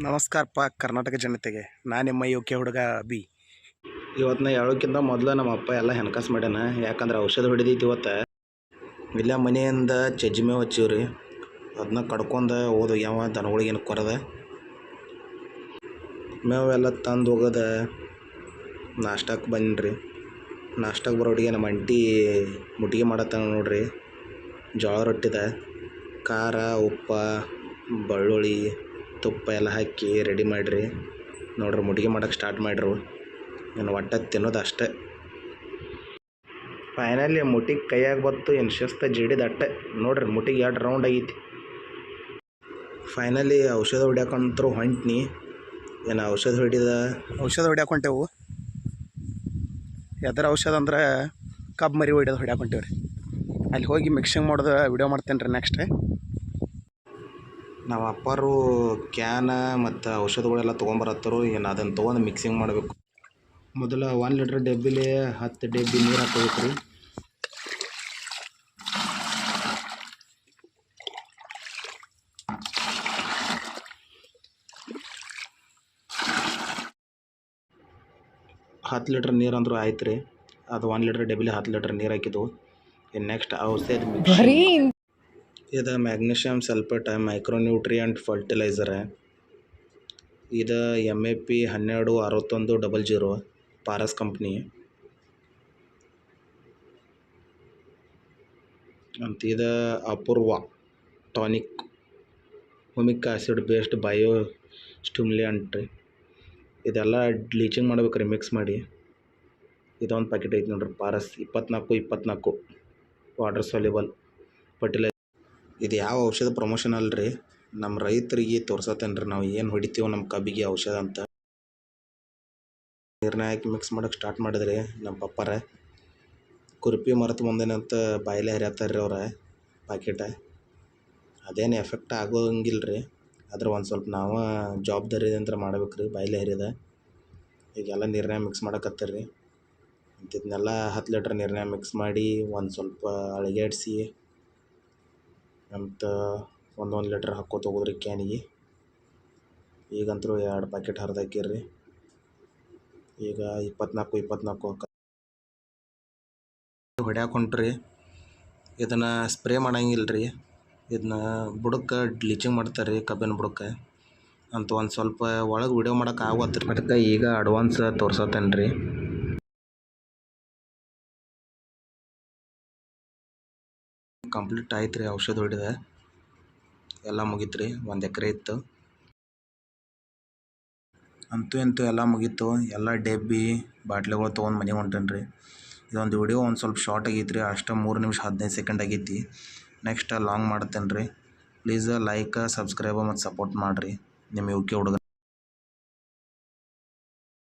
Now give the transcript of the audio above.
ನಮಸ್ಕಾರಪ್ಪ ಕರ್ನಾಟಕ ಜನತೆಗೆ. ನಾನು ನಿಮ್ಮ ಯುಕೆ ಹುಡುಗ ಬಿ. ಇವತ್ತು ನಾ ಹೇಳೋಕ್ಕಿಂತ ಮೊದಲು ನಮ್ಮ ಅಪ್ಪ ಎಲ್ಲ ಹೆಣ್ಕಾಸು ಮಾಡ್ಯಾನ. ಯಾಕಂದ್ರೆ ಔಷಧ ಹೊಡಿದೈತಿ ಇವತ್ತು. ಇಲ್ಲ ಮನೆಯಿಂದ ಚಜ್ಜಿ ಮೇವು ಹಚ್ಚಿವ್ರಿ, ಅದನ್ನ ಕಡ್ಕೊಂಡು ಹೋದು ಯಾವ ದನಗಳಿಗೇನು ಕೊರದ ಮೇವೆಲ್ಲ ತಂದು ಹೋಗೋದ. ನಾಷ್ಟಕ್ಕೆ ಬನ್ನಿರಿ. ನಾಷ್ಟಕ್ಕೆ ಬರೋಟಿಗೆ ನಮ್ಮ ಅಂಟಿ ಮುಟ್ಟಿಗೆ ಮಾಡತ್ತಾನ ನೋಡ್ರಿ. ಜೋಳ ರೊಟ್ಟಿದ ಖಾರ ಉಪ್ಪು ಬೆಳ್ಳುಳ್ಳಿ ತುಪ್ಪ ಎಲ್ಲ ಹಾಕಿ ರೆಡಿ ಮಾಡಿರಿ ನೋಡ್ರಿ. ಮುಟ್ಟಿಗೆ ಮಾಡೋಕ್ಕೆ ಸ್ಟಾರ್ಟ್ ಮಾಡಿರು. ಇನ್ನು ಒಟ್ಟು ತಿನ್ನೋದು ಅಷ್ಟೇ. ಫೈನಲಿ ಮುಟ್ಟಿಗೆ ಕೈಯಾಗ ಬತ್ತು. ಏನು ಶಿಸ್ತ ಜಿಡಿದ ಅಟ್ಟೆ ನೋಡ್ರಿ. ಮುಟ್ಟಿಗೆ 2 ರೌಂಡ್ ಆಗೈತಿ. ಫೈನಲಿ ಔಷಧ ಹೊಡ್ಯಾಕಂತರೂ ಹೊಂಟ್ನಿ. ಏನು ಔಷಧ ಹೊಡ್ಯಾಕೊಂಟೆವು. ಯಾವ್ದಾರ ಔಷಧ ಅಂದ್ರೆ ಕಬ್ಬು ಮರಿ ಹೊಡ್ಯಾಕೊಂಟೇವೆ ರೀ. ಅಲ್ಲಿ ಹೋಗಿ ಮಿಕ್ಸಿಂಗ್ ಮಾಡೋದು ವಿಡಿಯೋ ಮಾಡ್ತೇನೆ ರೀ ನೆಕ್ಸ್ಟ್. ನಾವು ಅಪ್ಪರು ಕ್ಯಾನ ಮತ್ತು ಔಷಧಗಳೆಲ್ಲ ತೊಗೊಂಬರತ್ತರು. ಏನು ಅದನ್ನು ತೊಗೊಂಡು ಮಿಕ್ಸಿಂಗ್ ಮಾಡಬೇಕು. ಮೊದಲು 1 ಲೀಟ್ರ್ ಡಬ್ಬಿಲಿ 10 ಡಬ್ಬಿ ನೀರು ಹಾಕೋಬೇಕು ರೀ. ಹತ್ತು ಲೀಟ್ರ್ ನೀರು ಅಂದರೂ ಆಯ್ತು ರೀ. ಅದು 1 ಲೀಟ್ರ್ ಡಬ್ಬಿಲಿ 10 ಲೀಟ್ರ್ ನೀರು ಹಾಕಿದ್ದು. ಇನ್ನು ನೆಕ್ಸ್ಟ್ ಔಷಧ ಮಿಕ್ಸಿಂಗ್. ಇದು ಮ್ಯಾಗ್ನೀಷಿಯಮ್ ಸಲ್ಫೇಟ್ ಮೈಕ್ರೋನ್ಯೂಟ್ರಿಯಂಟ್ ಫರ್ಟಿಲೈಸರ್. ಇದು MAP 126100 ಪಾರಸ್ ಕಂಪ್ನಿ ಅಂತ. ಇದು Apoorva tonic humic acid based bio stimulant ರೀ. ಇದೆಲ್ಲ ಬ್ಲೀಚಿಂಗ್ ಮಾಡ್ಬೇಕು ರೀ ಮಿಕ್ಸ್ ಮಾಡಿ. ಇದೊಂದು ಪ್ಯಾಕೆಟ್ ಐತಿ ನೋಡ್ರಿ. Paras 24 water soluble fertiliser. ಇದು ಯಾವ ಔಷಧ ಪ್ರಮೋಷನ್ ಅಲ್ರಿ, ನಮ್ಮ ರೈತರಿಗೆ ತೋರ್ಸತ್ತೇನೆ ರೀ ನಾವು ಏನು ಹೊಡಿತೀವೋ ನಮ್ಮ ಕಬ್ಬಿಗೆ ಔಷಧ ಅಂತ. ನೀರನ್ನ ಹಾಕಿ ಮಿಕ್ಸ್ ಮಾಡೋಕ್ಕೆ ಸ್ಟಾರ್ಟ್ ಮಾಡಿದ್ರಿ ನಮ್ಮ ಪಪ್ಪಾರ. ಕುರ್ಪಿ ಮರೆತು ಬಂದೇನಂತ ಬಾಯಿಲೆ ಹರಿಯತ್ತಾರ್ರಿ ಅವ್ರ ಪ್ಯಾಕೆಟ. ಅದೇನು ಎಫೆಕ್ಟ್ ಆಗೋಂಗಿಲ್ಲ ರೀ. ಆದ್ರೆ ಒಂದು ಸ್ವಲ್ಪ ನಾವು ಜವಾಬ್ದಾರಿಯಿಂದ ಮಾಡ್ಬೇಕು ರೀ. ಬಾಯಿಲೆ ಹರಿಯದ ಈಗೆಲ್ಲ ನೀರನ್ನ ಮಿಕ್ಸ್ ಮಾಡಕತ್ತಾರ್ರಿ. ಇದನ್ನೆಲ್ಲ 10 ಲೀಟ್ರ್ ನೀರನ್ನ ಮಿಕ್ಸ್ ಮಾಡಿ ಒಂದು ಸ್ವಲ್ಪ ಅಳಿಗಾಡಿಸಿ ಅಂತ 1 ಲೀಟ್ರ್ ಹಾಕ್ಕೋತ ಹೋಗೋದ್ರಿ ಕ್ಯಾನಿಗೆ. ಈಗಂತರೂ 2 ಪ್ಯಾಕೆಟ್ ಹರಿದಾಕಿರ್ರಿ. ಈಗ 24 ಹೊಡ್ಯಾಕೊಂಡ್ರಿ. ಇದನ್ನು ಸ್ಪ್ರೇ ಮಾಡಂಗಿಲ್ಲ ರೀ. ಇದನ್ನ ಬುಡಕ್ಕೆ ಬ್ಲೀಚಿಂಗ್ ಮಾಡ್ತಾರೆ ರೀ, ಕಬ್ಬಿನ ಬುಡಕ್ಕೆ ಅಂತ. ಒಂದು ಸ್ವಲ್ಪ ಒಳಗೆ ವಿಡಿಯೋ ಮಾಡೋಕೆ ಆಗೋತ್ರಿ. ಅದಕ್ಕೆ ಈಗ ಅಡ್ವಾನ್ಸ್ ತೋರ್ಸತ್ತೇನೆ ರೀ. ಕಂಪ್ಲೀಟ್ ಆಯ್ತು ರೀ. ಔಷಧ ಹೊಡಿದ ಎಲ್ಲ ಮುಗೀತು ರೀ. 1 ಎಕರೆ ಇತ್ತು. ಅಂತೂ ಎಲ್ಲ ಮುಗೀತು. ಎಲ್ಲ ಡಬ್ಬಿ ಬಾಟ್ಲಿಗಳು ತೊಗೊಂಡು ಮನೆಗೆ ಹೊಂಟೇನಿ ರೀ. ಇದೊಂದು ವಿಡಿಯೋ ಒಂದು ಸ್ವಲ್ಪ ಶಾರ್ಟ್ ಆಗೈತೆ ರೀ. ಅಷ್ಟು 3 ನಿಮಿಷ 15 ಸೆಕೆಂಡ್ ಆಗೈತಿ. ನೆಕ್ಸ್ಟ್ ಲಾಂಗ್ ಮಾಡ್ತೇನೆ ರೀ. ಪ್ಲೀಸ್ ಲೈಕ್ ಸಬ್ಸ್ಕ್ರೈಬ್ ಮತ್ತು ಸಪೋರ್ಟ್ ಮಾಡಿರಿ. ನಿಮ್ಮ ಯುಕೆ ಹುಡುಗ.